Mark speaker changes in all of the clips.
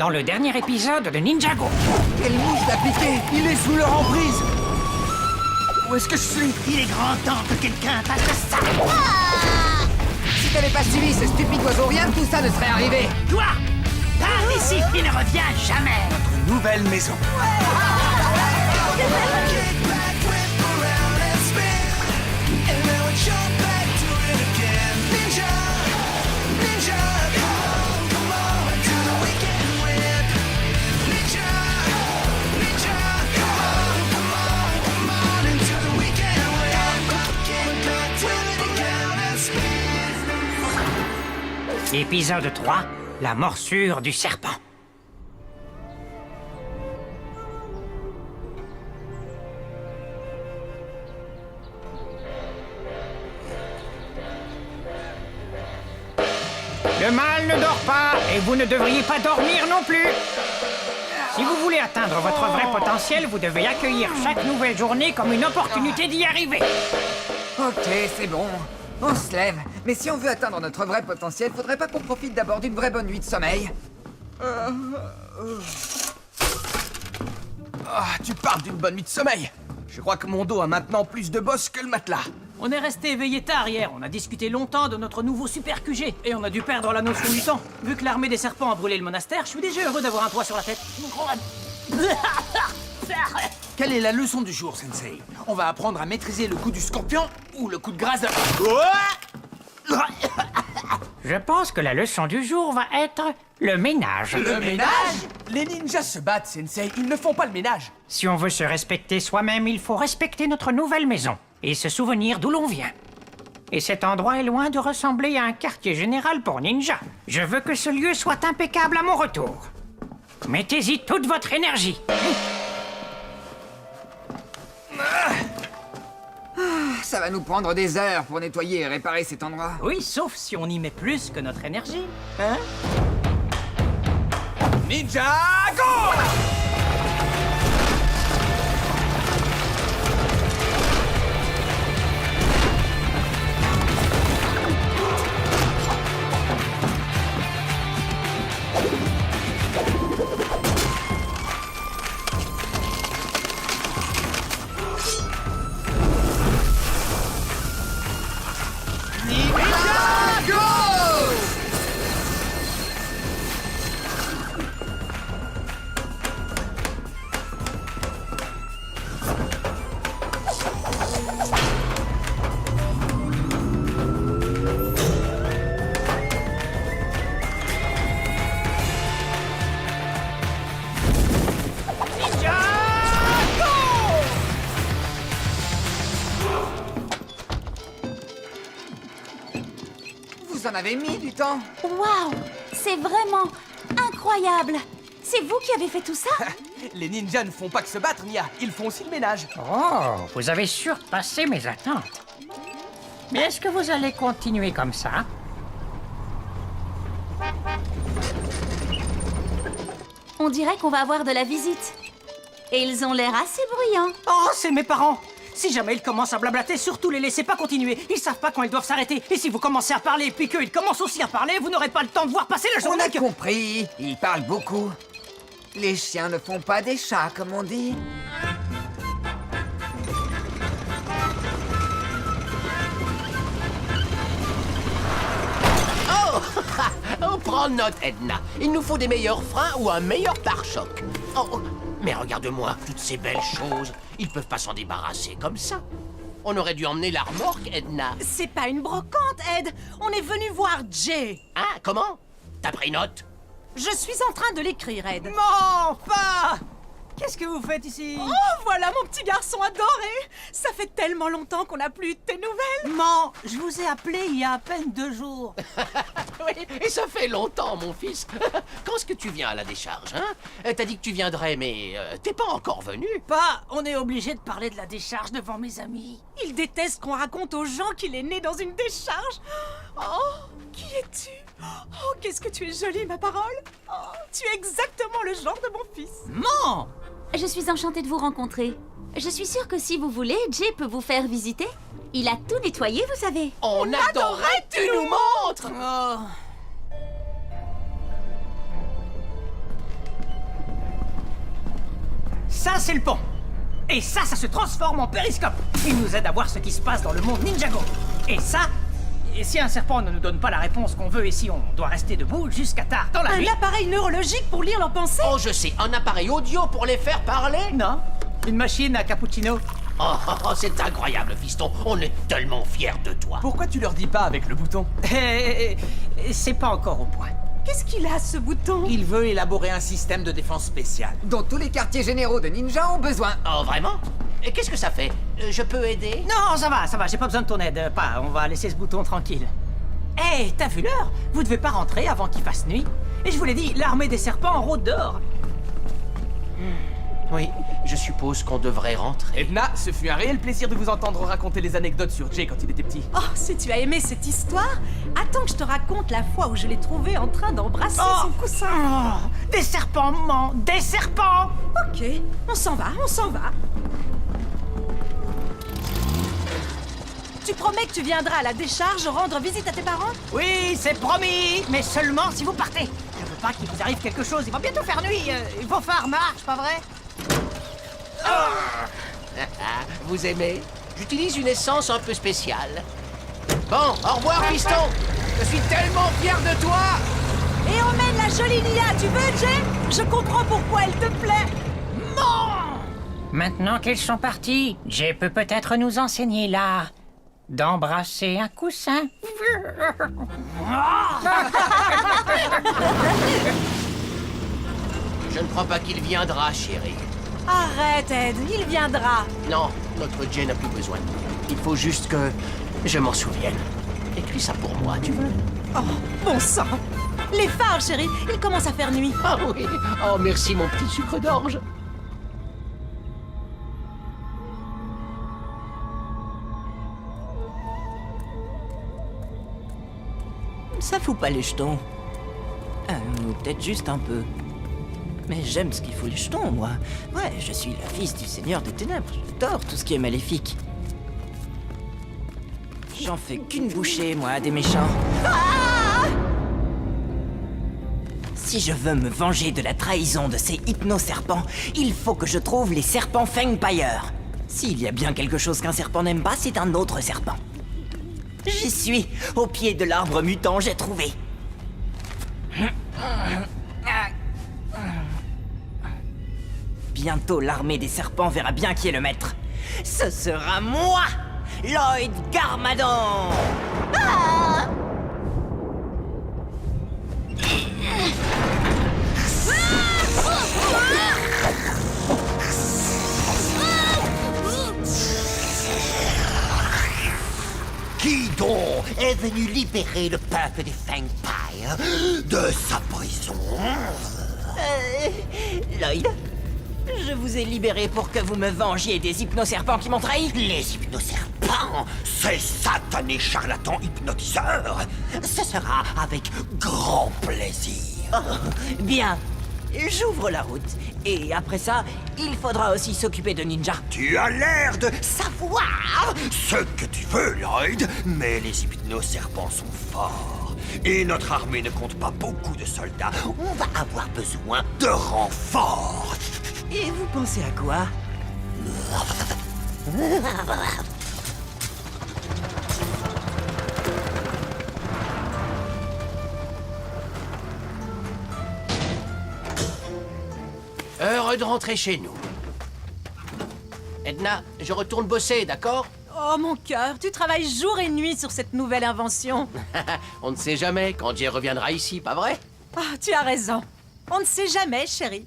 Speaker 1: dans le dernier épisode de Ninjago.
Speaker 2: Quelle mouche d'appliquer! Il est sous leur emprise! Où est-ce que je suis?
Speaker 3: Il est grand temps que quelqu'un fasse ça.
Speaker 2: Si t'avais pas suivi ce stupide oiseau, rien de tout ça ne serait arrivé!
Speaker 3: Toi, pars d'ici et ne reviens jamais.
Speaker 2: Notre nouvelle maison.
Speaker 1: Épisode 3, la morsure du serpent. Le mal ne dort pas, et vous ne devriez pas dormir non plus. Si vous voulez atteindre votre vrai potentiel, vous devez accueillir chaque nouvelle journée comme une opportunité d'y arriver.
Speaker 2: Ok, c'est bon. On se lève. Mais si on veut atteindre notre vrai potentiel, faudrait pas qu'on profite d'abord d'une vraie bonne nuit de sommeil? Ah, tu parles d'une bonne nuit de sommeil. Je crois que mon dos a maintenant plus de boss que le matelas.
Speaker 4: On est resté éveillé tard hier, on a discuté longtemps de notre nouveau super QG, et on a dû perdre la notion du temps. Vu que l'armée des serpents a brûlé le monastère, je suis déjà heureux d'avoir un toit sur la tête.
Speaker 5: Quelle est la leçon du jour, Sensei? On va apprendre à maîtriser le coup du scorpion ou le coup de grâce de...
Speaker 1: Je pense que la leçon du jour va être le ménage.
Speaker 5: Le ménage? Les ninjas se battent, Sensei, ils ne font pas le ménage.
Speaker 1: Si on veut se respecter soi-même, il faut respecter notre nouvelle maison et se souvenir d'où l'on vient. Et cet endroit est loin de ressembler à un quartier général pour ninja. Je veux que ce lieu soit impeccable à mon retour. Mettez-y toute votre énergie.
Speaker 2: Ça va nous prendre des heures pour nettoyer et réparer cet endroit.
Speaker 4: Oui, sauf si on y met plus que notre énergie. Hein?
Speaker 5: Ninjago!
Speaker 2: Vous en avez mis du temps.
Speaker 6: Waouh! C'est vraiment incroyable! C'est vous qui avez fait tout ça?
Speaker 5: Les ninjas ne font pas que se battre, Nia. Ils font aussi le ménage.
Speaker 1: Oh, vous avez surpassé mes attentes. Mais est-ce que vous allez continuer comme ça?
Speaker 6: On dirait qu'on va avoir de la visite. Et ils ont l'air assez bruyants.
Speaker 4: Oh, c'est mes parents! Si jamais ils commencent à blablater, surtout les laissez pas continuer. Ils savent pas quand ils doivent s'arrêter. Et si vous commencez à parler puis qu'ils commencent aussi à parler, vous n'aurez pas le temps de voir passer la
Speaker 2: On
Speaker 4: journée
Speaker 2: a compris. Ils parlent beaucoup. Les chiens ne font pas des chats, comme on dit.
Speaker 3: Oh, prends note, Edna. Il nous faut des meilleurs freins ou un meilleur pare-choc. Oh, mais regarde-moi, toutes ces belles choses. Ils peuvent pas s'en débarrasser comme ça. On aurait dû emmener la remorque, Edna.
Speaker 7: C'est pas une brocante, Ed. On est venu voir Jay.
Speaker 3: Hein, comment? T'as pris note?
Speaker 7: Je suis en train de l'écrire, Ed.
Speaker 4: Non, pas! Qu'est-ce que vous faites ici?
Speaker 7: Oh, voilà mon petit garçon adoré. Ça fait tellement longtemps qu'on n'a plus de tes nouvelles.
Speaker 4: Maman, je vous ai appelé il y a à peine 2 jours.
Speaker 3: Oui, et ça fait longtemps, mon fils. Quand est-ce que tu viens à la décharge, hein? T'as dit que tu viendrais, mais t'es pas encore venu.
Speaker 4: Pas, on est obligé de parler de la décharge devant mes amis.
Speaker 7: Il déteste qu'on raconte aux gens qu'il est né dans une décharge. Oh, qui es-tu? Oh, qu'est-ce que tu es jolie, ma parole. Oh, tu es exactement le genre de mon fils.
Speaker 4: Maman!
Speaker 6: Je suis enchantée de vous rencontrer. Je suis sûre que si vous voulez, Jay peut vous faire visiter. Il a tout nettoyé, vous savez.
Speaker 3: On adorerait que tu nous montres.
Speaker 4: Oh. Ça, c'est le pont. Et ça se transforme en périscope. Il nous aide à voir ce qui se passe dans le monde Ninjago. Et ça, et si un serpent ne nous donne pas la réponse qu'on veut et si on doit rester debout jusqu'à tard dans la nuit...
Speaker 7: Un appareil neurologique pour lire leurs pensées?
Speaker 3: Oh, je sais, un appareil audio pour les faire parler?
Speaker 4: Non, une machine à cappuccino.
Speaker 3: C'est incroyable, fiston. On est tellement fiers de toi.
Speaker 5: Pourquoi tu leur dis pas avec le bouton?
Speaker 4: C'est pas encore au point.
Speaker 7: Qu'est-ce qu'il a, ce bouton?
Speaker 5: Il veut élaborer un système de défense spécial.
Speaker 2: Dont tous les quartiers généraux de ninja ont besoin.
Speaker 3: Oh, vraiment? Et qu'est-ce que ça fait? Je peux aider?
Speaker 4: Non, ça va, j'ai pas besoin de ton aide. Pas, on va laisser ce bouton tranquille. Hé, t'as vu l'heure? Vous devez pas rentrer avant qu'il fasse nuit. Et je vous l'ai dit, l'armée des serpents rôde dehors.
Speaker 3: Oui, je suppose qu'on devrait rentrer.
Speaker 5: Edna, ce fut un réel plaisir de vous entendre raconter les anecdotes sur Jay quand il était petit.
Speaker 7: Oh, si tu as aimé cette histoire, attends que je te raconte la fois où je l'ai trouvé en train d'embrasser son coussin.
Speaker 4: Oh, des serpents, maman, des serpents!
Speaker 7: Ok, on s'en va, on s'en va. Tu promets que tu viendras à la décharge rendre visite à tes parents?
Speaker 4: Oui, c'est promis, mais seulement si vous partez. Je veux pas qu'il vous arrive quelque chose, il va bientôt faire nuit. Il faut faire marche, pas vrai?
Speaker 3: Vous aimez? J'utilise une essence un peu spéciale. Bon, au revoir, fiston. Je suis tellement fier de toi.
Speaker 7: Et emmène la jolie Lia, tu veux, Jay? Je comprends pourquoi elle te plaît.
Speaker 1: Maintenant qu'ils sont partis, Jay peut peut-être nous enseigner l'art d'embrasser un coussin.
Speaker 3: Je ne crois pas qu'il viendra, chérie.
Speaker 7: Arrête, Ed, il viendra.
Speaker 3: Non, notre Jay n'a plus besoin de moi. Il faut juste que je m'en souvienne. Écris ça pour moi, tu veux?
Speaker 7: Oh, bon sang. Les phares, chérie, il commence à faire nuit.
Speaker 3: Ah oui. Oh, merci, mon petit sucre d'orge.
Speaker 8: Ça fout pas les jetons. Ou peut-être juste un peu. Mais j'aime ce qui fout les jetons, moi. Ouais, je suis le fils du Seigneur des Ténèbres. J'adore tout ce qui est maléfique. J'en fais qu'une bouchée, moi, des méchants. Ah! Si je veux me venger de la trahison de ces hypno-serpents, il faut que je trouve les serpents Fangpire. S'il y a bien quelque chose qu'un serpent n'aime pas, c'est un autre serpent. J'y suis. Au pied de l'arbre mutant, j'ai trouvé. Bientôt, l'armée des serpents verra bien qui est le maître. Ce sera moi, Lloyd Garmadon. Ah!
Speaker 9: Qui donc est venu libérer le peuple des Fangpire de sa prison?
Speaker 8: Lloyd, je vous ai libéré pour que vous me vengiez des hypnoserpents qui m'ont trahi.
Speaker 9: Les hypnoserpents, ces satanés charlatans hypnotiseurs. Ce sera avec grand plaisir.
Speaker 8: Oh, bien, j'ouvre la route. Et après ça, il faudra aussi s'occuper de Ninja.
Speaker 9: Tu as l'air de savoir ce que tu veux, Lloyd, mais les hypnoserpents sont forts. Et notre armée ne compte pas beaucoup de soldats. On va avoir besoin de renforts.
Speaker 8: Et vous pensez à quoi?
Speaker 3: Heureux de rentrer chez nous. Edna, je retourne bosser, d'accord?
Speaker 7: Oh, mon cœur, tu travailles jour et nuit sur cette nouvelle invention.
Speaker 3: On ne sait jamais quand Jay reviendra ici, pas vrai?
Speaker 7: Ah, tu as raison. On ne sait jamais, chérie.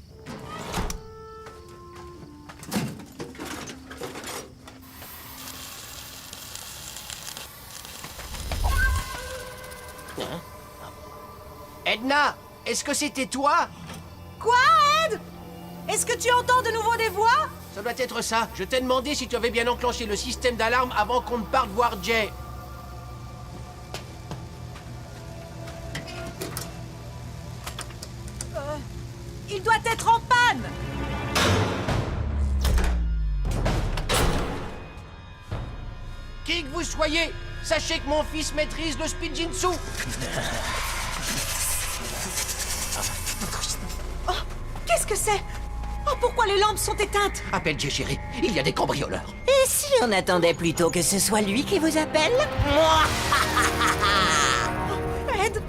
Speaker 3: Edna, est-ce que c'était toi?
Speaker 7: Quoi, Ed? Est-ce que tu entends de nouveau des voix?
Speaker 3: Ça doit être ça. Je t'ai demandé si tu avais bien enclenché le système d'alarme avant qu'on ne parte voir Jay.
Speaker 7: Il doit être en panne.
Speaker 3: Qui que vous soyez, sachez que mon fils maîtrise le Spinjitzu.
Speaker 7: Qu'est-ce que c'est? Oh, Pourquoi les lampes sont éteintes?
Speaker 3: Appelle Jay, chérie. Il y a des cambrioleurs.
Speaker 8: Et si on attendait plutôt que ce soit lui qui vous appelle?
Speaker 7: Ed,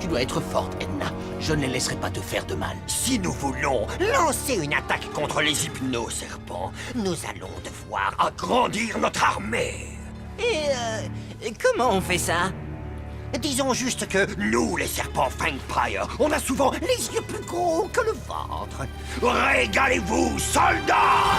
Speaker 3: Tu dois être forte, Edna. Je ne les laisserai pas te faire de mal.
Speaker 9: Si nous voulons lancer une attaque contre les hypnoserpents, nous allons devoir agrandir notre armée.
Speaker 8: Et comment on fait ça?
Speaker 9: Disons juste que nous, les serpents Fangpire, on a souvent les yeux plus gros que le ventre. Régalez-vous, soldats!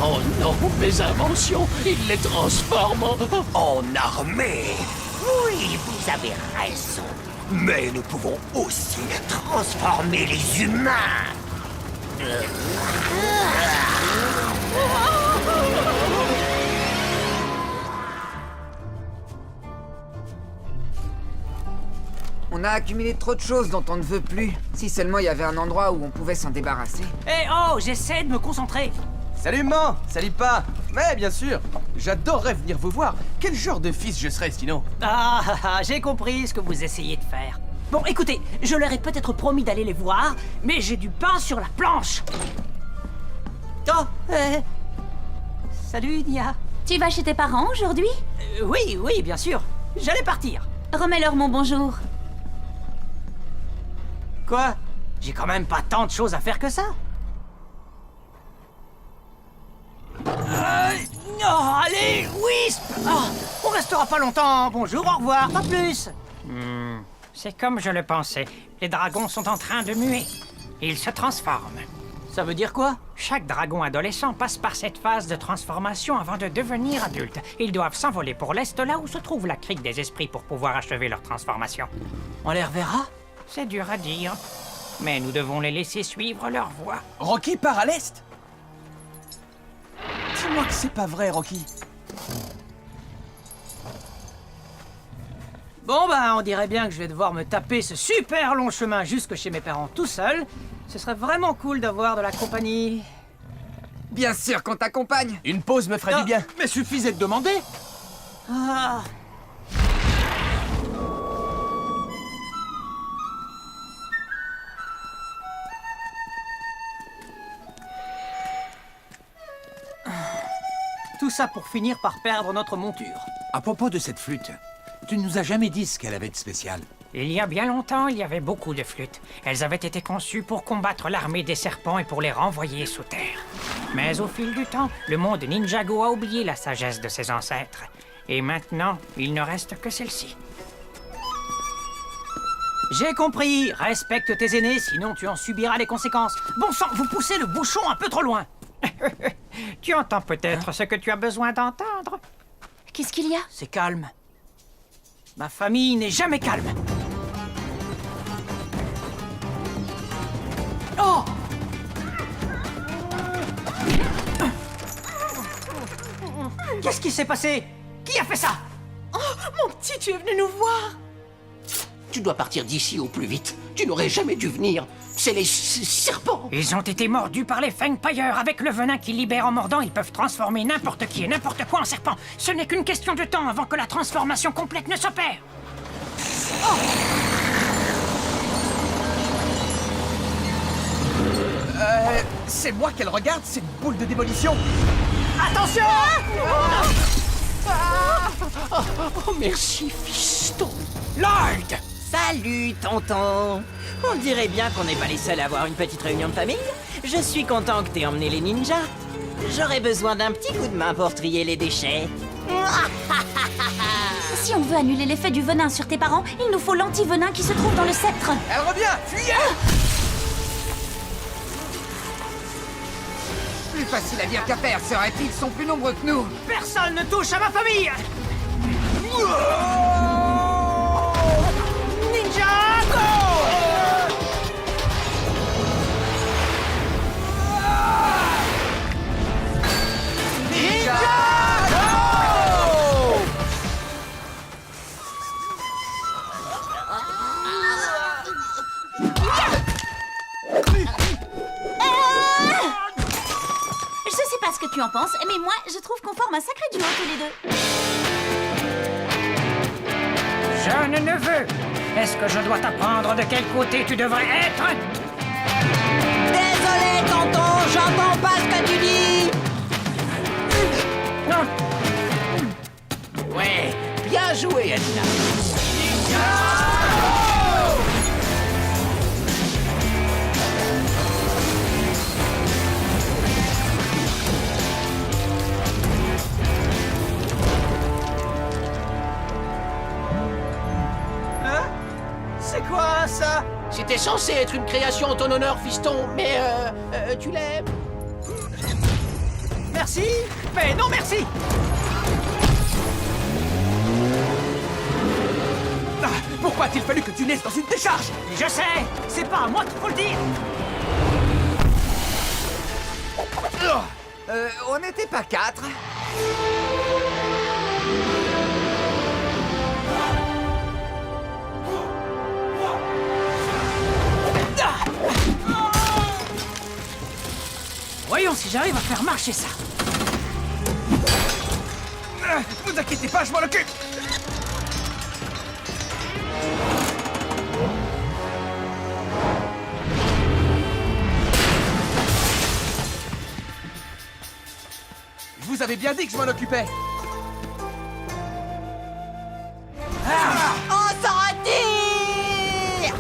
Speaker 3: Oh non, mes inventions, ils les transforment.
Speaker 9: En armée. Oui, vous avez raison. Mais nous pouvons aussi transformer les humains.
Speaker 2: On a accumulé trop de choses dont on ne veut plus. Si seulement il y avait un endroit où on pouvait s'en débarrasser.
Speaker 4: Eh oh, j'essaie de me concentrer.
Speaker 5: Salut maman, salut pas. Mais bien sûr, j'adorerais venir vous voir. Quel genre de fils je serais sinon?
Speaker 4: J'ai compris ce que vous essayez de faire. Bon, écoutez, je leur ai peut-être promis d'aller les voir, mais j'ai du pain sur la planche. Oh, salut, Nia.
Speaker 6: Tu vas chez tes parents aujourd'hui?
Speaker 4: Oui, bien sûr. J'allais partir.
Speaker 6: Remets-leur mon bonjour.
Speaker 4: Quoi? J'ai quand même pas tant de choses à faire que ça. Oh, allez, Wisp! On restera pas longtemps. Bonjour, au revoir, pas plus.
Speaker 1: C'est comme je le pensais. Les dragons sont en train de muer. Ils se transforment.
Speaker 4: Ça veut dire quoi?
Speaker 1: Chaque dragon adolescent passe par cette phase de transformation avant de devenir adulte. Ils doivent s'envoler pour l'est, là où se trouve la crique des esprits pour pouvoir achever leur transformation.
Speaker 4: On les reverra?
Speaker 1: C'est dur à dire, mais nous devons les laisser suivre leur voie.
Speaker 5: Rocky part à l'est? Dis-moi que c'est pas vrai, Rocky.
Speaker 4: Bon on dirait bien que je vais devoir me taper ce super long chemin jusque chez mes parents tout seul. Ce serait vraiment cool d'avoir de la compagnie.
Speaker 2: Bien sûr qu'on t'accompagne.
Speaker 5: Une pause me ferait du bien. Mais suffisait de demander.
Speaker 4: Ah. Tout ça pour finir par perdre notre monture.
Speaker 5: À propos de cette flûte, tu nous as jamais dit ce qu'elle avait de spécial.
Speaker 1: Il y a bien longtemps, il y avait beaucoup de flûtes. Elles avaient été conçues pour combattre l'armée des serpents et pour les renvoyer sous terre. Mais au fil du temps, le monde Ninjago a oublié la sagesse de ses ancêtres. Et maintenant, il ne reste que celle-ci.
Speaker 4: J'ai compris. Respecte tes aînés, sinon tu en subiras les conséquences. Bon sang, vous poussez le bouchon un peu trop loin.
Speaker 1: Tu entends peut-être ce que tu as besoin d'entendre.
Speaker 6: Qu'est-ce qu'il y a?
Speaker 4: C'est calme. Ma famille n'est jamais calme. Oh! Qu'est-ce qui s'est passé? Qui a fait ça?
Speaker 7: Oh, mon petit, tu es venu nous voir.
Speaker 3: Tu dois partir d'ici au plus vite. Tu n'aurais jamais dû venir. C'est les serpents.
Speaker 1: Ils ont été mordus par les Fangpire. Avec le venin qu'ils libèrent en mordant, ils peuvent transformer n'importe qui et n'importe quoi en serpent. Ce n'est qu'une question de temps avant que la transformation complète ne s'opère.
Speaker 5: C'est moi qu'elle regarde, cette boule de démolition.
Speaker 4: Attention!
Speaker 3: Oh, merci, fiston.
Speaker 8: Lord! Salut, tonton! On dirait bien qu'on n'est pas les seuls à avoir une petite réunion de famille. Je suis content que t'aies emmené les ninjas. J'aurais besoin d'un petit coup de main pour trier les déchets.
Speaker 6: Si on veut annuler l'effet du venin sur tes parents, il nous faut l'anti-venin qui se trouve dans le sceptre.
Speaker 5: Elle revient, fuyez!
Speaker 2: Plus facile à dire qu'à faire, serait-ils sont plus nombreux que nous.
Speaker 4: Personne ne touche à ma famille! Ninjago!
Speaker 6: tu en penses, mais moi, je trouve qu'on forme un sacré duo tous les deux.
Speaker 1: Jeune neveu, est-ce que je dois t'apprendre de quel côté tu devrais être?
Speaker 8: Désolé, tonton, j'entends pas ce que tu dis.
Speaker 1: Non.
Speaker 3: Ouais, bien joué, Edna.
Speaker 4: C'est quoi ça?
Speaker 3: C'était censé être une création en ton honneur, fiston, mais tu l'aimes.
Speaker 4: Merci, mais non merci.
Speaker 5: Ah, pourquoi a-t-il fallu que tu naisses dans une décharge?
Speaker 4: Je sais, c'est pas à moi qu'il faut le dire.
Speaker 2: On n'était pas 4.
Speaker 4: Voyons si j'arrive à faire marcher ça.
Speaker 5: Vous inquiétez pas, je m'en occupe. Je vous avais bien dit que je m'en occupais.
Speaker 8: On s'en retire.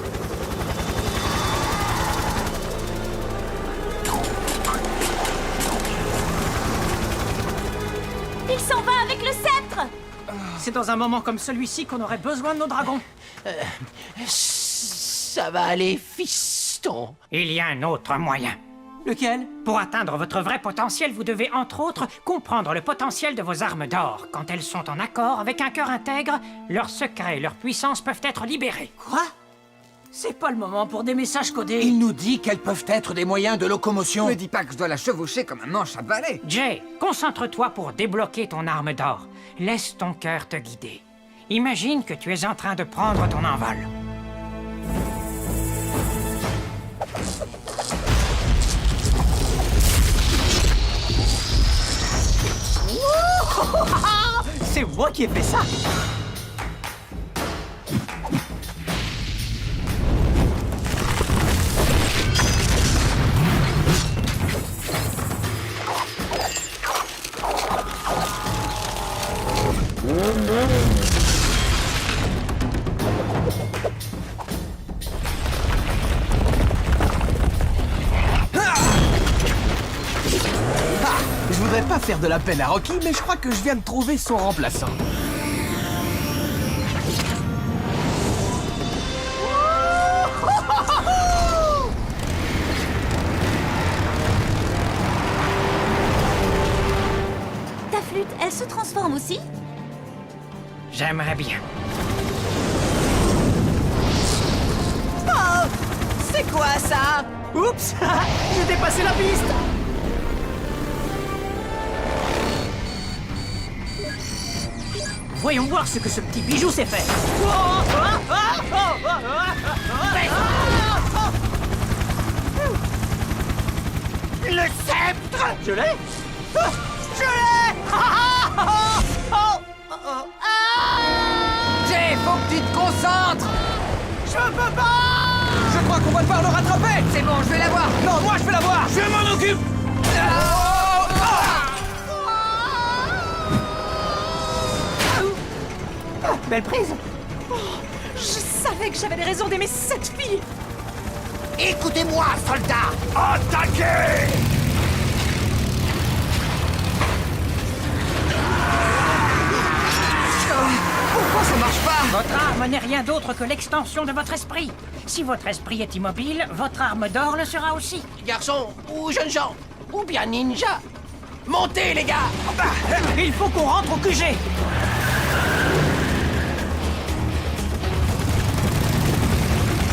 Speaker 6: Il s'en va avec le sceptre.
Speaker 4: C'est dans un moment comme celui-ci qu'on aurait besoin de nos dragons.
Speaker 3: Ça va aller, fiston.
Speaker 1: Il y a un autre moyen.
Speaker 4: Lequel?
Speaker 1: Pour atteindre votre vrai potentiel, vous devez entre autres comprendre le potentiel de vos armes d'or. Quand elles sont en accord avec un cœur intègre, leurs secrets et leur puissance peuvent être libérés.
Speaker 4: Quoi? C'est pas le moment pour des messages codés.
Speaker 5: Il nous dit qu'elles peuvent être des moyens de locomotion.
Speaker 2: Me dis pas que je dois la chevaucher comme un manche à balai.
Speaker 1: Jay, concentre-toi pour débloquer ton arme d'or. Laisse ton cœur te guider. Imagine que tu es en train de prendre ton envol.
Speaker 4: C'est moi qui ai fait ça.
Speaker 5: Je voudrais pas faire de la peine à Rocky, mais je crois que je viens de trouver son remplaçant.
Speaker 6: Ta flûte, elle se transforme aussi?
Speaker 1: J'aimerais bien.
Speaker 8: Oh, c'est quoi ça?
Speaker 4: Oups, j'ai dépassé la piste. Voyons voir ce que ce petit bijou sait faire.
Speaker 1: Le sceptre!
Speaker 4: Je l'ai. Je l'ai.
Speaker 2: Jay, faut que tu te concentres.
Speaker 4: Je peux pas.
Speaker 5: Je crois qu'on va devoir le rattraper.
Speaker 2: C'est bon, je vais l'avoir.
Speaker 5: Non, moi je vais l'avoir. Je m'en occupe.
Speaker 4: Belle prise.
Speaker 7: Je savais que j'avais des raisons d'aimer cette fille.
Speaker 9: Écoutez-moi, soldats! Attaquez!
Speaker 2: Pourquoi ça marche pas?
Speaker 1: Votre arme n'est rien d'autre que l'extension de votre esprit. Si votre esprit est immobile, votre arme d'or le sera aussi.
Speaker 3: Garçons, ou jeunes gens, ou bien ninja. Montez, les gars!
Speaker 4: Il faut qu'on rentre au QG.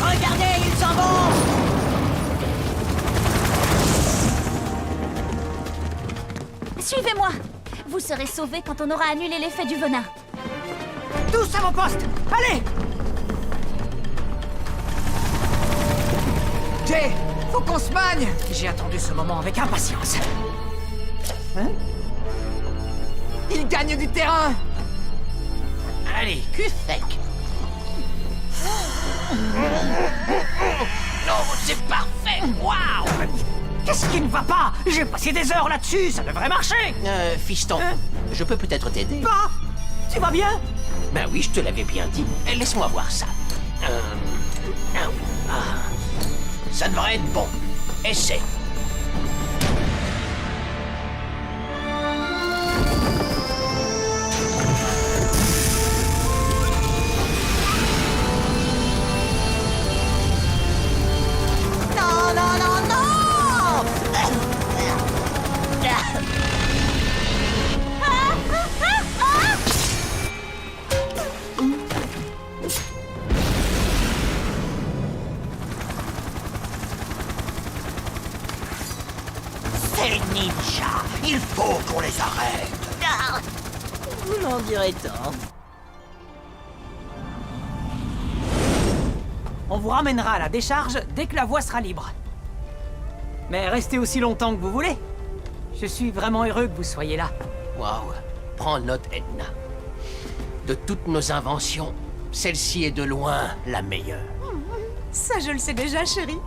Speaker 8: Regardez, ils s'en vont.
Speaker 6: Suivez-moi. Vous serez sauvés quand on aura annulé l'effet du venin.
Speaker 4: Tous à vos postes. Allez.
Speaker 2: Jay, faut qu'on se magne.
Speaker 4: J'ai attendu ce moment avec impatience.
Speaker 2: Il gagne du terrain.
Speaker 3: Allez, cul sec. Non, c'est parfait. Waouh.
Speaker 1: Qu'est-ce qui ne va pas? J'ai passé des heures là-dessus, ça devrait marcher.
Speaker 3: Fiston, je peux peut-être t'aider.
Speaker 1: Bah, tu vas bien?
Speaker 3: Ben oui, je te l'avais bien dit. Laisse-moi voir ça. Ça devrait être bon. Essaie.
Speaker 8: Non, non, non, non!
Speaker 9: Ces ninjas, il faut qu'on les arrête.
Speaker 8: Vous m'en direz tant.
Speaker 4: On vous ramènera à la décharge dès que la voie sera libre. Mais restez aussi longtemps que vous voulez. Je suis vraiment heureux que vous soyez là.
Speaker 3: Waouh. Prends note, Edna. De toutes nos inventions, celle-ci est de loin la meilleure.
Speaker 7: Ça, je le sais déjà, chérie.